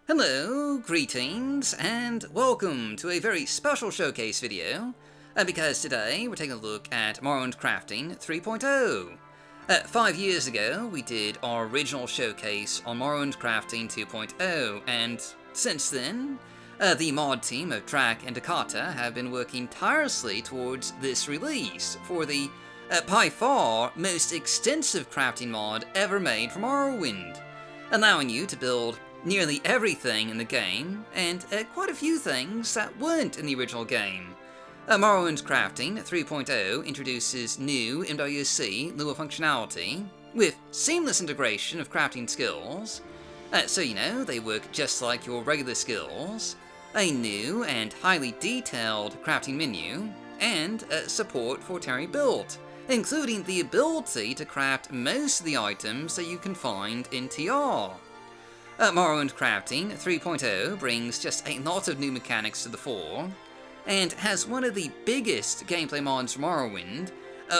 Hello, greetings, and welcome to a very special showcase video, because today we're taking a look at Morrowind Crafting 3.0. 5 years ago, we did our original showcase on Morrowind Crafting 2.0, and since then, the mod team of Drac and Dakata have been working tirelessly towards this release for the, by far, most extensive crafting mod ever made for Morrowind, allowing you to build nearly everything in the game, and quite a few things that weren't in the original game. Morrowind Crafting 3.0 introduces new MWC Lua functionality, with seamless integration of crafting skills, so you know they work just like your regular skills, a new and highly detailed crafting menu, and support for Terry build, including the ability to craft most of the items that you can find in TR. Morrowind Crafting 3.0 brings just a lot of new mechanics to the fore, and has one of the biggest gameplay mods for Morrowind.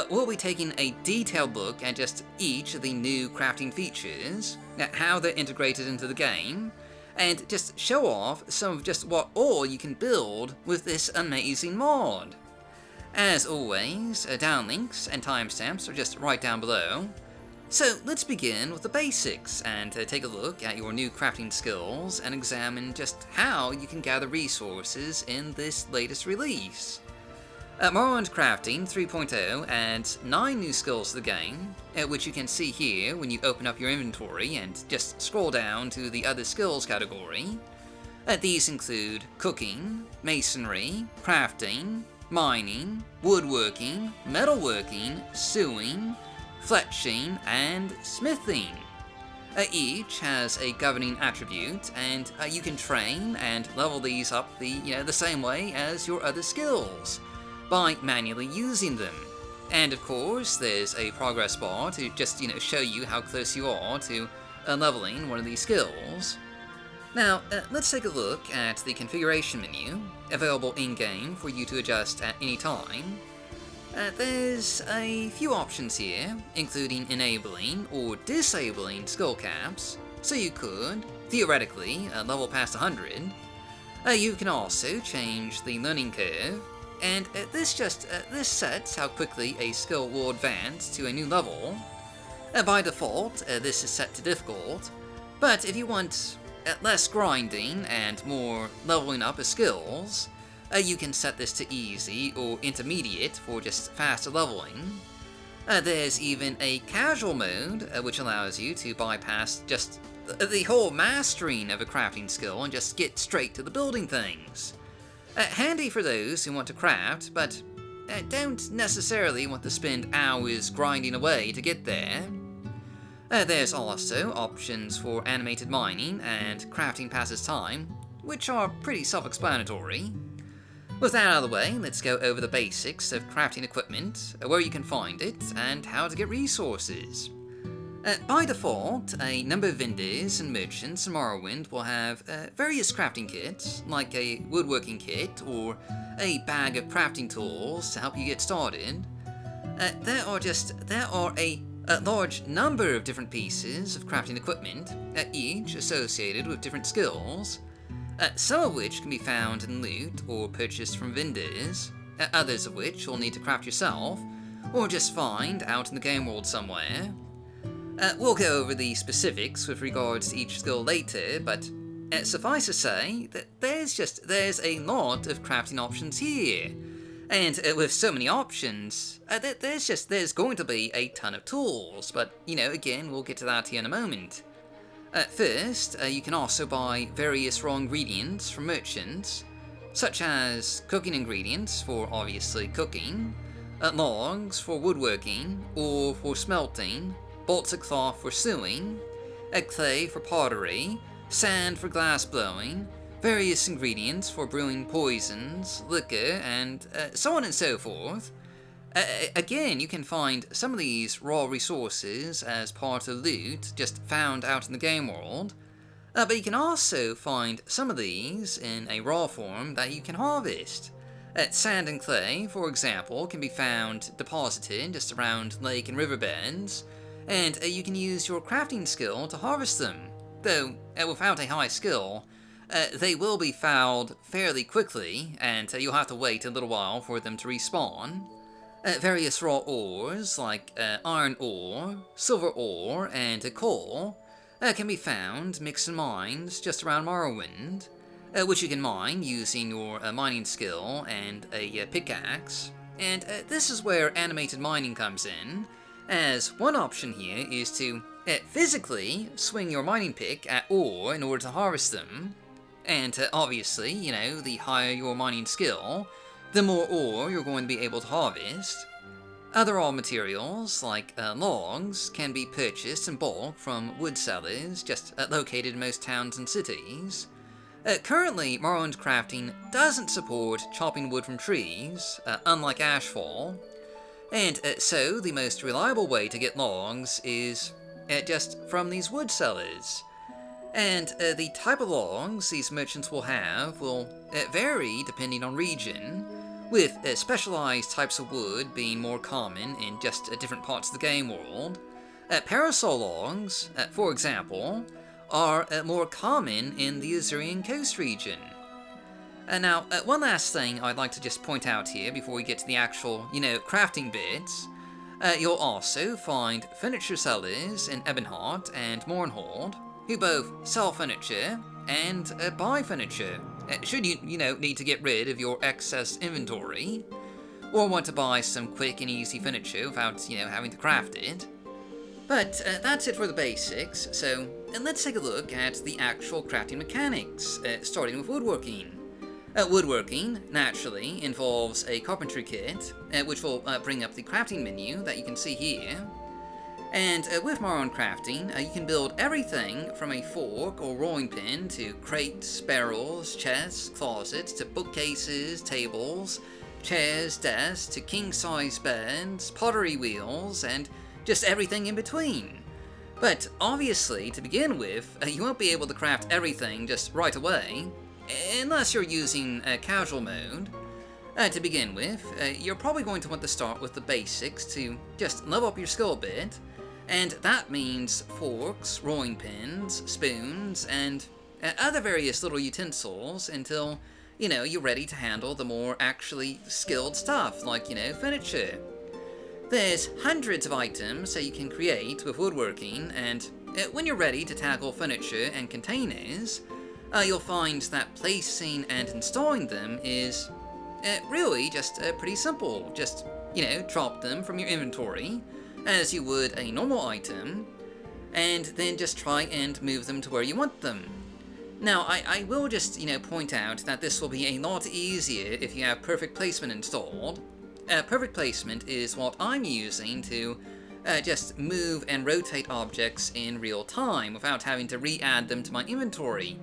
We'll be taking a detailed look at just each of the new crafting features, how they're integrated into the game, and just show off some of just what all you can build with this amazing mod. As always, downlinks and timestamps are just right down below. So let's begin with the basics and take a look at your new crafting skills and examine just how you can gather resources in this latest release. Morrowind Crafting 3.0 adds 9 new skills to the game, which you can see here when you open up your inventory and just scroll down to the other skills category. These include cooking, masonry, crafting, mining, woodworking, metalworking, sewing, fletching, and smithing. Each has a governing attribute, and you can train and level these up the same way as your other skills, by manually using them. And of course, there's a progress bar to just show you how close you are to leveling one of these skills. Now, let's take a look at the configuration menu, available in-game for you to adjust at any time. There's a few options here, including enabling or disabling skill caps, so you could, theoretically, level past 100. You can also change the learning curve, and this sets how quickly a skill will advance to a new level. By default, this is set to difficult, but if you want less grinding and more leveling up of skills, you can set this to easy or intermediate for just faster leveling. There's even a casual mode, which allows you to bypass just the whole mastering of a crafting skill and just get straight to the building things. Handy for those who want to craft, but don't necessarily want to spend hours grinding away to get there. There's also options for animated mining and crafting passes time, which are pretty self-explanatory. With that out of the way, let's go over the basics of crafting equipment, where you can find it, and how to get resources. By default, a number of vendors and merchants in Morrowind will have various crafting kits, like a woodworking kit or a bag of crafting tools to help you get started. There are a large number of different pieces of crafting equipment, each associated with different skills. Some of which can be found in loot or purchased from vendors, others of which you'll need to craft yourself, or just find out in the game world somewhere. We'll go over the specifics with regards to each skill later, but suffice to say that there's a lot of crafting options here, and with so many options, there's going to be a ton of tools, but again, we'll get to that here in a moment. First, you can also buy various raw ingredients from merchants, such as cooking ingredients for obviously cooking, logs for woodworking or for smelting, bolts of cloth for sewing, clay for pottery, sand for glass blowing, various ingredients for brewing poisons, liquor, and so on and so forth. Again, you can find some of these raw resources as part of loot just found out in the game world, but you can also find some of these in a raw form that you can harvest. Sand and clay, for example, can be found deposited just around lake and riverbeds, and you can use your crafting skill to harvest them. Though, without a high skill, they will be fouled fairly quickly, and you'll have to wait a little while for them to respawn. Various raw ores, like iron ore, silver ore, and coal, can be found mixed in mines just around Morrowind, which you can mine using your mining skill and a pickaxe. And this is where animated mining comes in, as one option here is to physically swing your mining pick at ore in order to harvest them. And obviously, you know, the higher your mining skill, the more ore you're going to be able to harvest. Other raw materials, like logs, can be purchased in bulk from wood sellers just located in most towns and cities. Currently, Morrowind crafting doesn't support chopping wood from trees, unlike Ashfall, and so the most reliable way to get logs is just from these wood sellers. And the type of logs these merchants will have will vary depending on region, with specialized types of wood being more common in just different parts of the game world. Parasol logs, for example, are more common in the Azurian coast region. Now, one last thing I'd like to just point out here before we get to the actual, crafting bits. You'll also find furniture sellers in Ebonheart and Mournhold, who both sell furniture and buy furniture, should you, need to get rid of your excess inventory, or want to buy some quick and easy furniture without, having to craft it. But that's it for the basics, so let's take a look at the actual crafting mechanics, starting with woodworking. Woodworking, naturally, involves a carpentry kit, which will bring up the crafting menu that you can see here. And with Morrowind crafting, you can build everything from a fork or rolling pin to crates, barrels, chests, closets, to bookcases, tables, chairs, desks, to king-size beds, pottery wheels, and just everything in between. But obviously, to begin with, you won't be able to craft everything just right away, unless you're using casual mode. To begin with, you're probably going to want to start with the basics to just level up your skill a bit, and that means forks, rolling pins, spoons, and other various little utensils until, you're ready to handle the more actually skilled stuff, like, furniture. There's hundreds of items that you can create with woodworking, and when you're ready to tackle furniture and containers, you'll find that placing and installing them is really just pretty simple. Just, drop them from your inventory, as you would a normal item, and then just try and move them to where you want them. Now, I will just, point out that this will be a lot easier if you have perfect placement installed. Perfect placement is what I'm using to just move and rotate objects in real time without having to re-add them to my inventory.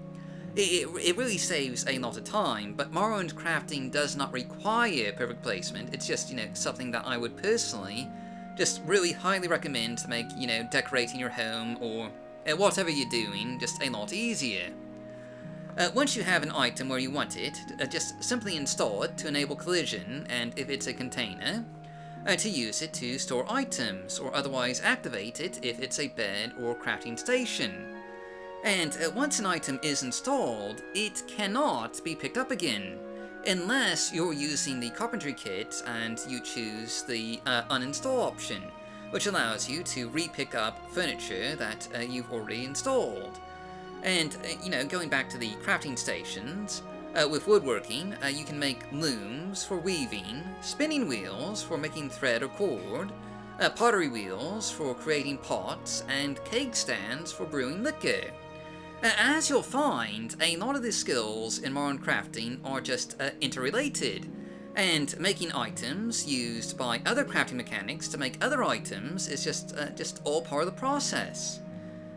It really saves a lot of time, but Morrowind crafting does not require perfect placement. It's just, something that I would personally just really highly recommend to make, decorating your home or whatever you're doing just a lot easier. Once you have an item where you want it, just simply install it to enable collision, and if it's a container, to use it to store items, or otherwise activate it if it's a bed or crafting station. And once an item is installed, it cannot be picked up again, unless you're using the carpentry kit and you choose the uninstall option, which allows you to re-pick up furniture that you've already installed. And, going back to the crafting stations, with woodworking, you can make looms for weaving, spinning wheels for making thread or cord, pottery wheels for creating pots, and keg stands for brewing liquor. As you'll find, a lot of the skills in Morrowind crafting are just interrelated, and making items used by other crafting mechanics to make other items is just all part of the process.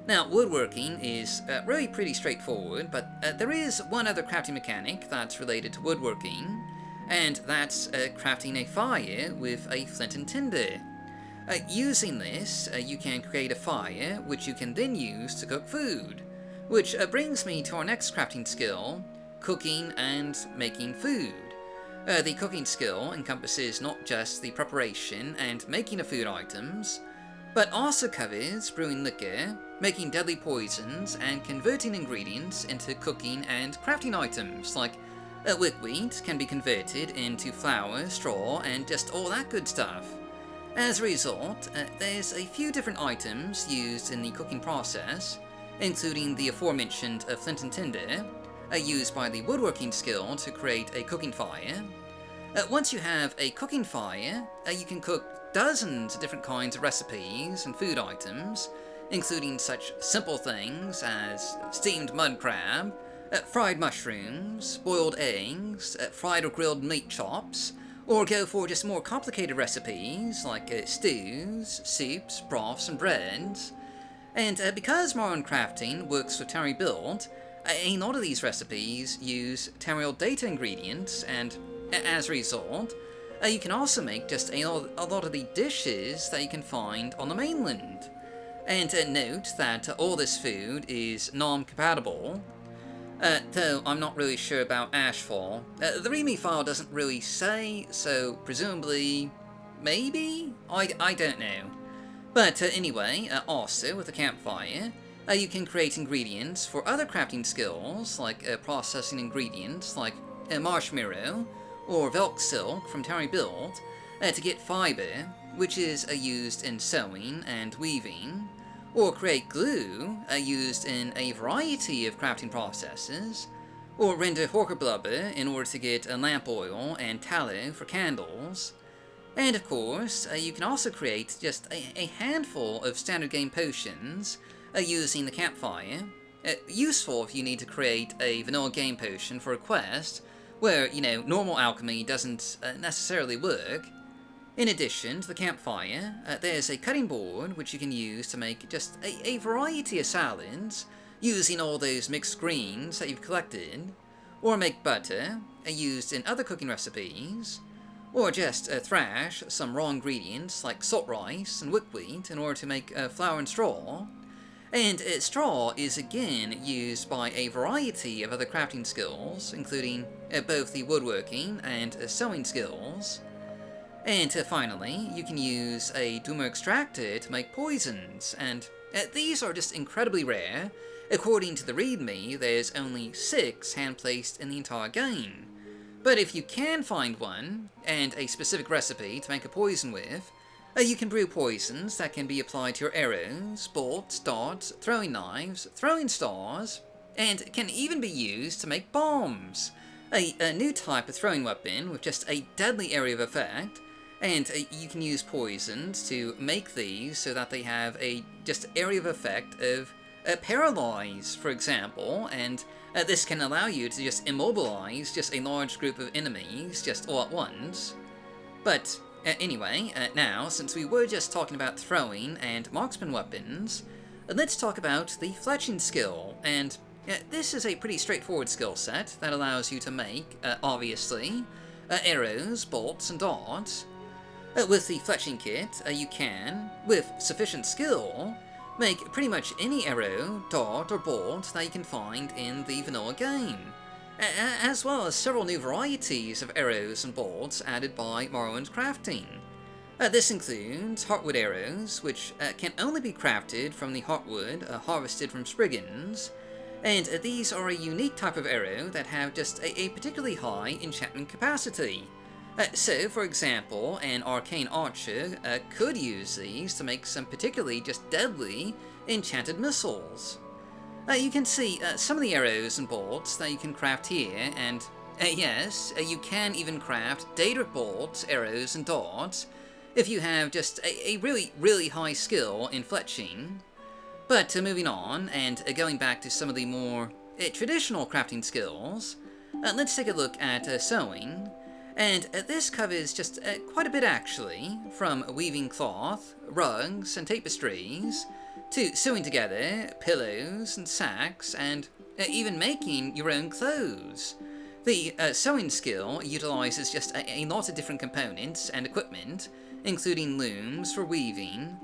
Now, woodworking is really pretty straightforward, but there is one other crafting mechanic that's related to woodworking, and that's crafting a fire with a flint and tinder. Using this, you can create a fire, which you can then use to cook food. Which brings me to our next crafting skill, cooking and making food. The cooking skill encompasses not just the preparation and making of food items, but also covers brewing liquor, making deadly poisons, and converting ingredients into cooking and crafting items, like wheat can be converted into flour, straw, and just all that good stuff. As a result, there's a few different items used in the cooking process, including the aforementioned flint and tinder, used by the woodworking skill to create a cooking fire. Once you have a cooking fire, you can cook dozens of different kinds of recipes and food items, including such simple things as steamed mud crab, fried mushrooms, boiled eggs, fried or grilled meat chops, or go for just more complicated recipes like stews, soups, broths, and breads. And because Morrowind Crafting works with Terry Build, a lot of these recipes use Terry data ingredients, and as a result, you can also make just a lot of the dishes that you can find on the mainland. And note that all this food is non-compatible, though I'm not really sure about Ashfall. The README file doesn't really say, so presumably, maybe? I don't know. But anyway, also with a campfire, you can create ingredients for other crafting skills, like processing ingredients like marshmallow or Velk silk from Terry Build, to get fiber, which is used in sewing and weaving, or create glue, used in a variety of crafting processes, or render horker blubber in order to get lamp oil and tallow for candles. And of course, you can also create just a handful of standard game potions using the campfire, useful if you need to create a vanilla game potion for a quest where, normal alchemy doesn't necessarily work. In addition to the campfire, there's a cutting board which you can use to make just a variety of salads, using all those mixed greens that you've collected, or make butter, used in other cooking recipes, or just thrash some raw ingredients like salt rice and wheat in order to make flour and straw. And straw is again used by a variety of other crafting skills, including both the woodworking and sewing skills. And finally, you can use a Doomer extractor to make poisons, and these are just incredibly rare. According to the README, there's only 6 hand-placed in the entire game. But if you can find one, and a specific recipe to make a poison with, you can brew poisons that can be applied to your arrows, bolts, darts, throwing knives, throwing stars, and can even be used to make bombs. A new type of throwing weapon with just a deadly area of effect, and you can use poisons to make these so that they have a just area of effect of paralyze, for example, and this can allow you to just immobilize just a large group of enemies just all at once. But anyway, now, since we were just talking about throwing and marksman weapons, let's talk about the fletching skill, and this is a pretty straightforward skill set that allows you to make, obviously, arrows, bolts, and darts. With the fletching kit, you can, with sufficient skill, make pretty much any arrow, dart, or bolt that you can find in the vanilla game, as well as several new varieties of arrows and bolts added by Morrowind Crafting. This includes heartwood arrows, which can only be crafted from the heartwood harvested from Spriggans, and these are a unique type of arrow that have just a particularly high enchantment capacity. So, for example, an arcane archer could use these to make some particularly just deadly enchanted missiles. You can see some of the arrows and bolts that you can craft here, and yes, you can even craft Daedric bolts, arrows, and darts if you have just a really, really high skill in fletching. But moving on, and going back to some of the more traditional crafting skills, let's take a look at sewing. And this covers just quite a bit actually, from weaving cloth, rugs, and tapestries, to sewing together pillows and sacks, and even making your own clothes. The sewing skill utilizes just a lot of different components and equipment, including looms for weaving,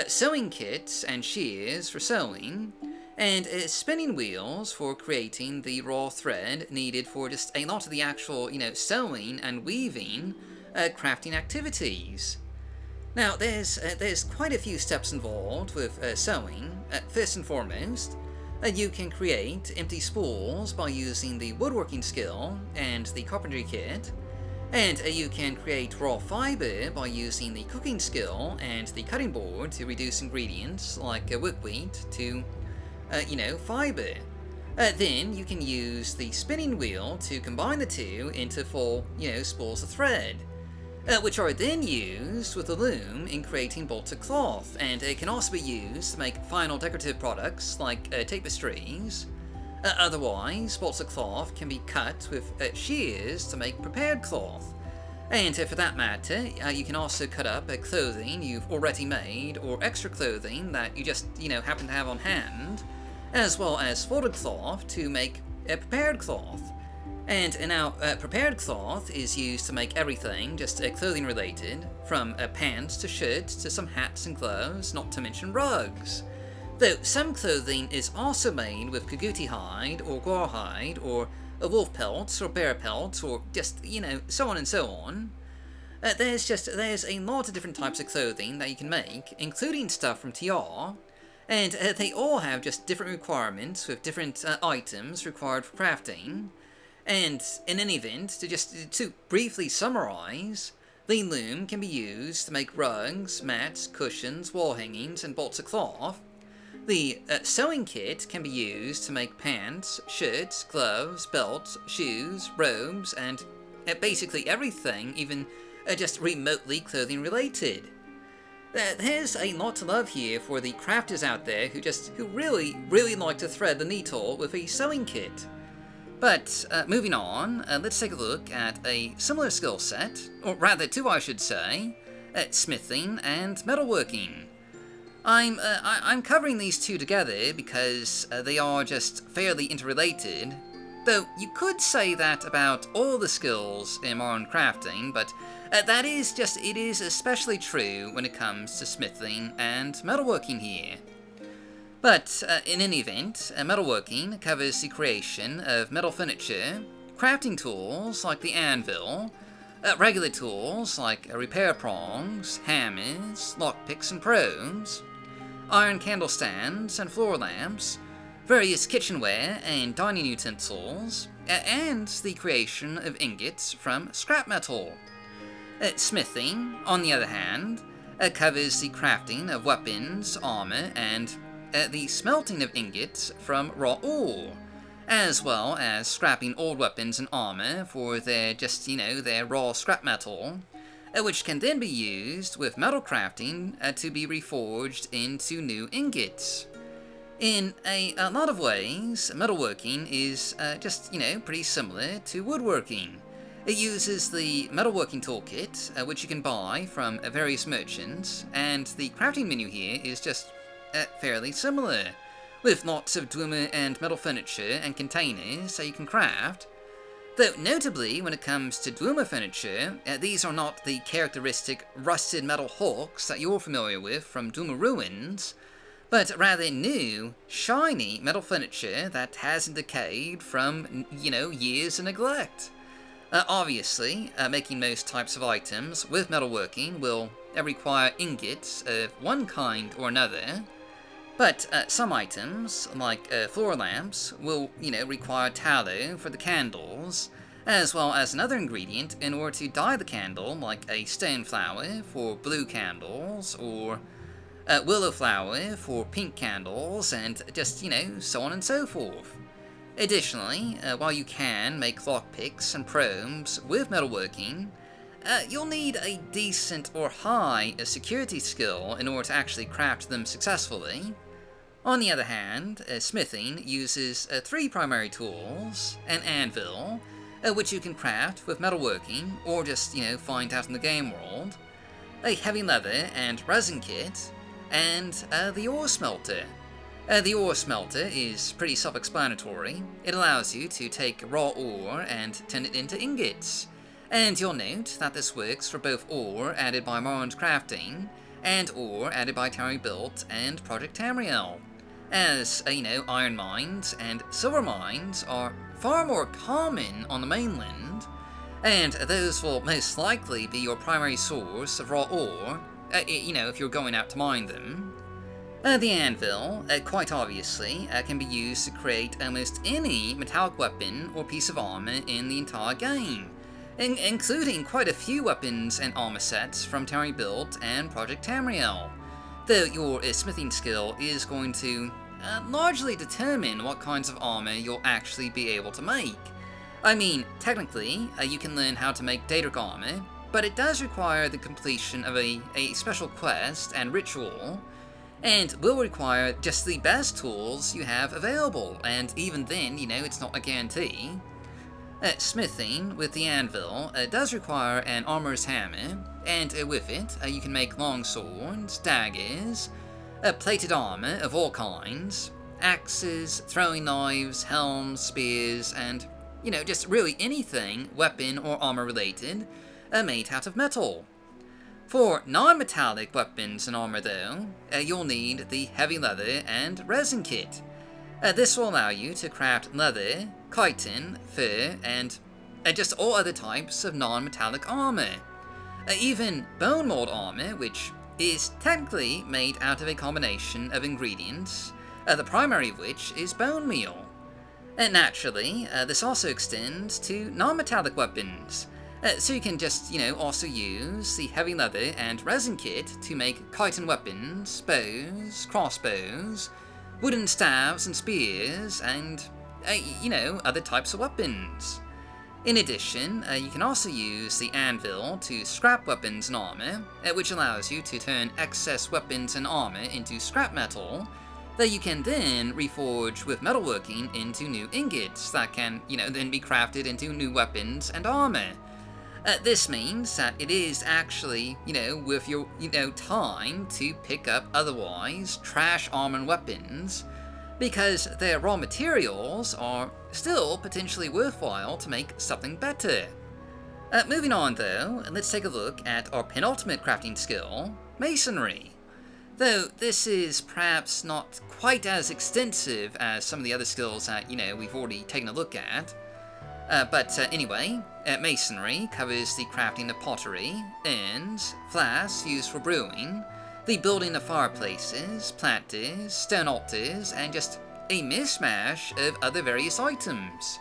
sewing kits and shears for sewing, and spinning wheels for creating the raw thread needed for just a lot of the actual, sewing and weaving crafting activities. Now, there's quite a few steps involved with sewing. First and foremost, you can create empty spools by using the woodworking skill and the carpentry kit, and you can create raw fiber by using the cooking skill and the cutting board to reduce ingredients like buckwheat to, fiber. Then you can use the spinning wheel to combine the two into full, spools of thread, which are then used with the loom in creating bolts of cloth, and it can also be used to make final decorative products like tapestries. Otherwise, bolts of cloth can be cut with shears to make prepared cloth. And for that matter, you can also cut up clothing you've already made, or extra clothing that you just, happen to have on hand, as well as folded cloth to make prepared cloth. And now, prepared cloth is used to make everything just clothing related, from pants to shirts to some hats and gloves, not to mention rugs. Though some clothing is also made with coyote hide or guar hide or wolf pelts or bear pelts or just, so on and so on. There's a lot of different types of clothing that you can make, including stuff from TR, and they all have just different requirements with different items required for crafting. And in any event, to briefly summarize, the loom can be used to make rugs, mats, cushions, wall hangings, and bolts of cloth. The sewing kit can be used to make pants, shirts, gloves, belts, shoes, robes, and basically everything, even just remotely clothing related. There's a lot to love here for the crafters out there who really, really like to thread the needle with a sewing kit. But moving on, let's take a look at a similar skill set, or rather two I should say, smithing and metalworking. I'm covering these two together because they are just fairly interrelated, though you could say that about all the skills in modern crafting, but it is especially true when it comes to smithing and metalworking here. But in any event, metalworking covers the creation of metal furniture, crafting tools like the anvil, regular tools like repair prongs, hammers, lockpicks and probes, iron candle stands and floor lamps, various kitchenware and dining utensils, and the creation of ingots from scrap metal. Smithing, on the other hand, covers the crafting of weapons, armor, and the smelting of ingots from raw ore, as well as scrapping old weapons and armor for their raw scrap metal, which can then be used with metal crafting to be reforged into new ingots. In a lot of ways, metalworking is pretty similar to woodworking. It uses the metalworking toolkit, which you can buy from various merchants, and the crafting menu here is just fairly similar, with lots of Dwemer and metal furniture and containers that you can craft. Though notably, when it comes to Dwemer furniture, these are not the characteristic rusted metal hulks that you're familiar with from Dwemer ruins, but rather new, shiny metal furniture that hasn't decayed from, years of neglect. Obviously, making most types of items with metalworking will require ingots of one kind or another, but some items, like floor lamps, will, require tallow for the candles, as well as another ingredient in order to dye the candle, like a stone flower for blue candles, or willow flower for pink candles, and just, so on and so forth. Additionally, while you can make lockpicks and probes with metalworking, you'll need a decent or high security skill in order to actually craft them successfully. On the other hand, smithing uses three primary tools: an anvil, which you can craft with metalworking or just, find out in the game world, a heavy leather and resin kit, and the ore smelter. The ore smelter is pretty self-explanatory. It allows you to take raw ore and turn it into ingots. And you'll note that this works for both ore added by Morrowind Crafting and ore added by Terry Built and Project Tamriel. As, iron mines and silver mines are far more common on the mainland, and those will most likely be your primary source of raw ore, if you're going out to mine them. The anvil, quite obviously, can be used to create almost any metallic weapon or piece of armor in the entire game, including quite a few weapons and armor sets from Terry Built and Project Tamriel, though your smithing skill is going to largely determine what kinds of armor you'll actually be able to make. I mean, technically, you can learn how to make Daedric armor, but it does require the completion of a special quest and ritual, and will require just the best tools you have available, and even then, it's not a guarantee. Smithing with the anvil does require an armorer's hammer, and with it, you can make long swords, daggers, plated armor of all kinds, axes, throwing knives, helms, spears, and, just really anything weapon or armor related made out of metal. For non-metallic weapons and armor, though, you'll need the heavy leather and resin kit. This will allow you to craft leather, chitin, fur, and just all other types of non-metallic armor. Even bone mold armor, which is technically made out of a combination of ingredients, the primary of which is bone meal. Naturally, this also extends to non-metallic weapons, so you can just, also use the heavy leather and resin kit to make chitin weapons, bows, crossbows, wooden staves and spears, and, other types of weapons. In addition, you can also use the anvil to scrap weapons and armor, which allows you to turn excess weapons and armor into scrap metal, that you can then reforge with metalworking into new ingots that can, then be crafted into new weapons and armor. This means that it is actually, worth your, time to pick up otherwise trash armor and weapons, because their raw materials are still potentially worthwhile to make something better. Moving on though, let's take a look at our penultimate crafting skill, Masonry. Though this is perhaps not quite as extensive as some of the other skills that, we've already taken a look at. But anyway, Masonry covers the crafting of pottery, urns, flasks used for brewing, the building of fireplaces, planters, stone altars, and just a mishmash of other various items.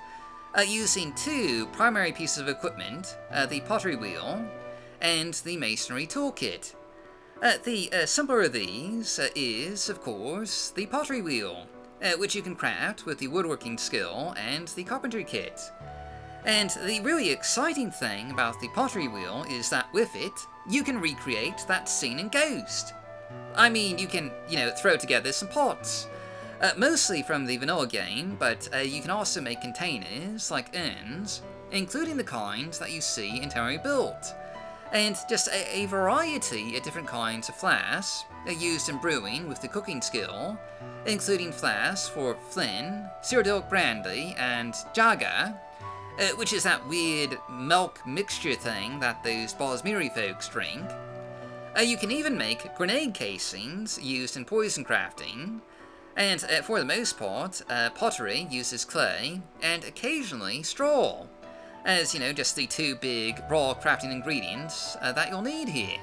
Using two primary pieces of equipment, the pottery wheel and the masonry toolkit. The simpler of these is, of course, the pottery wheel, which you can craft with the woodworking skill and the carpentry kit. And the really exciting thing about the pottery wheel is that with it, you can recreate that scene in Ghost. I mean, you can, throw together some pots. Mostly from the vanilla game, but you can also make containers, like urns, including the kinds that you see in Terry Built. And just a variety of different kinds of flasks used in brewing with the cooking skill, including flasks for Flynn, Cyrodiilic Brandy, and Jaga, which is that weird milk mixture thing that those Bosmiri folks drink. You can even make grenade casings used in poison crafting, and for the most part, pottery uses clay, and occasionally straw, as, just the two big raw crafting ingredients that you'll need here.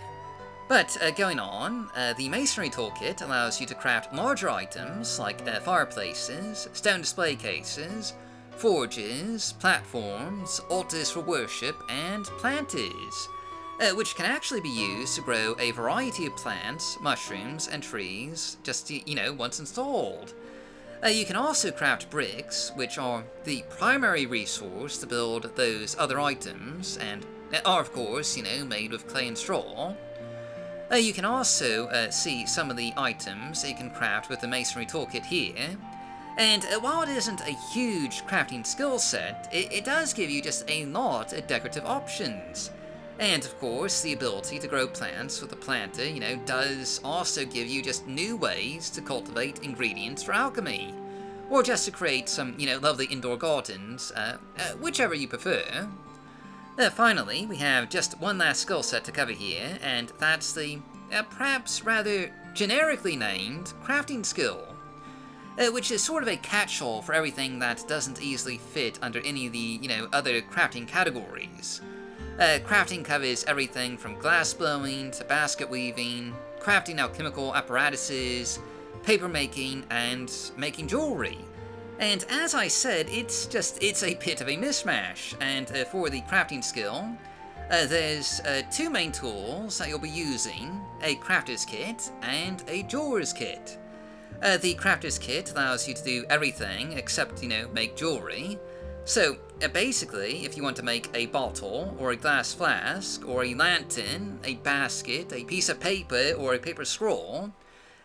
But going on, the Masonry Toolkit allows you to craft larger items like fireplaces, stone display cases, forges, platforms, altars for worship, and planters, which can actually be used to grow a variety of plants, mushrooms, and trees, just, once installed. You can also craft bricks, which are the primary resource to build those other items, and are, of course, made with clay and straw. You can also see some of the items that you can craft with the Masonry Toolkit here. And while it isn't a huge crafting skill set, it does give you just a lot of decorative options. And of course, the ability to grow plants with a planter, does also give you just new ways to cultivate ingredients for alchemy. Or just to create some, lovely indoor gardens, whichever you prefer. Finally, we have just one last skill set to cover here, and that's the, perhaps rather generically named, crafting skill. Which is sort of a catch-all for everything that doesn't easily fit under any of the, other crafting categories. Crafting covers everything from glass blowing to basket weaving, crafting alchemical apparatuses, paper making, and making jewelry. And as I said, it's a bit of a mishmash, and for the crafting skill, there's two main tools that you'll be using, a crafter's kit and a jeweler's kit. The crafter's kit allows you to do everything except, make jewelry. So, basically, if you want to make a bottle, or a glass flask, or a lantern, a basket, a piece of paper, or a paper scroll,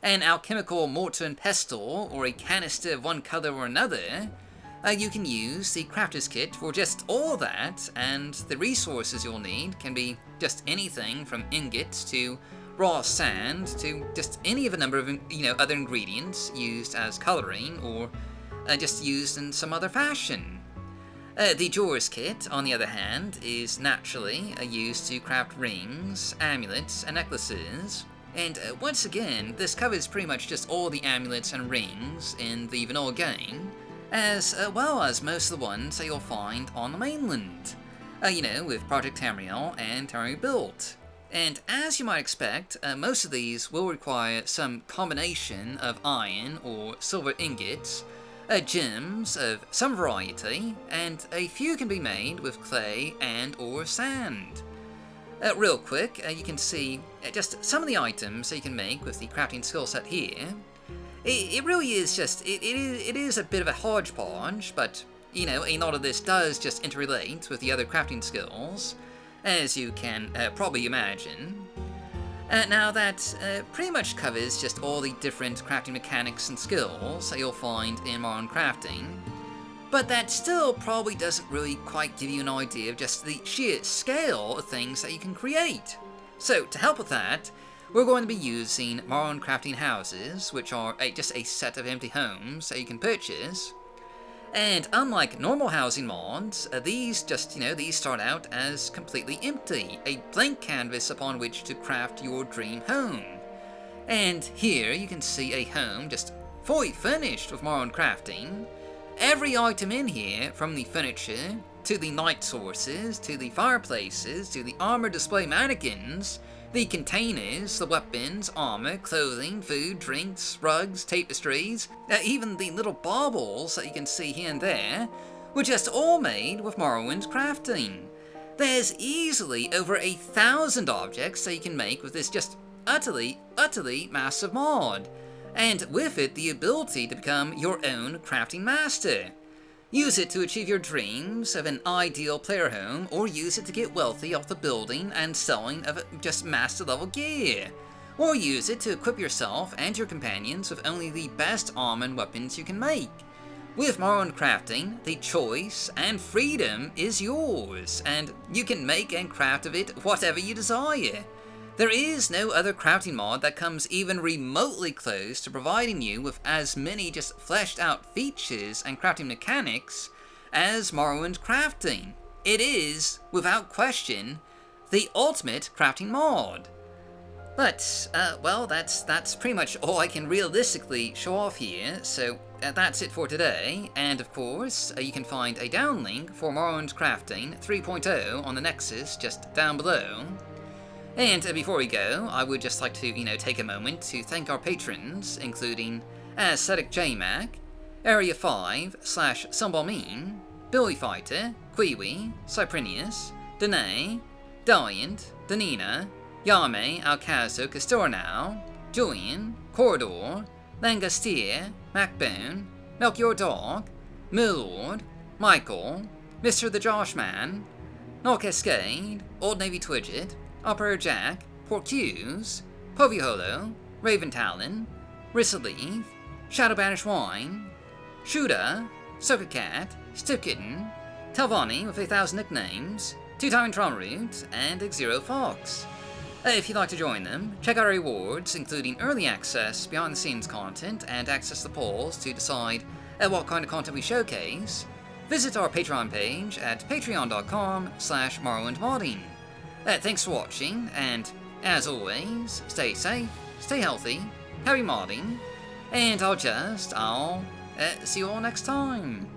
an alchemical mortar and pestle, or a canister of one color or another, you can use the crafter's kit for just all that, and the resources you'll need can be just anything from ingots to raw sand to just any of a number of, other ingredients used as coloring or just used in some other fashion. The jeweler's kit, on the other hand, is naturally used to craft rings, amulets, and necklaces. And once again, this covers pretty much just all the amulets and rings in the vanilla game, as well as most of the ones that you'll find on the mainland. With Project Tamriel and Tamriel Built. And as you might expect, most of these will require some combination of iron or silver ingots, gems of some variety, and a few can be made with clay and or sand. Real quick, you can see just some of the items that you can make with the crafting skill set here. It really is just, it is a bit of a hodgepodge, but, a lot of this does just interrelate with the other crafting skills, as you can probably imagine. Now that pretty much covers just all the different crafting mechanics and skills that you'll find in Morrowind crafting, but that still probably doesn't really quite give you an idea of just the sheer scale of things that you can create. So to help with that, we're going to be using Morrowind crafting houses, which are just a set of empty homes that you can purchase. And unlike normal housing mods, these start out as completely empty, a blank canvas upon which to craft your dream home. And here you can see a home just fully furnished with Morrowind crafting. Every item in here, from the furniture, to the light sources, to the fireplaces, to the armor display mannequins, the containers, the weapons, armor, clothing, food, drinks, rugs, tapestries, even the little baubles that you can see here and there, were just all made with Morrowind crafting. There's easily over 1,000 objects that you can make with this just utterly massive mod, and with it the ability to become your own crafting master. Use it to achieve your dreams of an ideal player home, or use it to get wealthy off the building and selling of just master level gear. Or use it to equip yourself and your companions with only the best armor and weapons you can make. With Morrowind crafting, the choice and freedom is yours, and you can make and craft of it whatever you desire. There is no other crafting mod that comes even remotely close to providing you with as many just fleshed out features and crafting mechanics as Morrowind crafting. It is, without question, the ultimate crafting mod. But, well, that's pretty much all I can realistically show off here, so that's it for today, and of course, you can find a downlink for Morrowind crafting 3.0 on the Nexus just down below. And before we go, I would just like to, take a moment to thank our patrons, including Aesthetic JMac, Area 5/Sunbalmean, Billy Fighter, Kiwi, Cyprinius, Danae, Daliant, Danina, Yame, Alcazo, Castornau, Julian, Corridor, Langastier, Macbone, Melchior Dog, Millord, Michael, Mr. the Joshman, Null Cascade, Old Navy Twidget, Upper Jack, Porcuse, Poviolo, Raven Talon, Rissaleaf, Shadow Banish Wine, Shuda, Soka Cat, Stiff Kitten, Telvani with 1,000 nicknames, Two-Time Tromroot, and Xero Fox. If you'd like to join them, check out our rewards, including early access, behind-the-scenes content, and access to polls to decide what kind of content we showcase. Visit our Patreon page at patreon.com/morrowindmodding. Thanks for watching, and as always, stay safe, stay healthy, happy modding, and I'll see you all next time.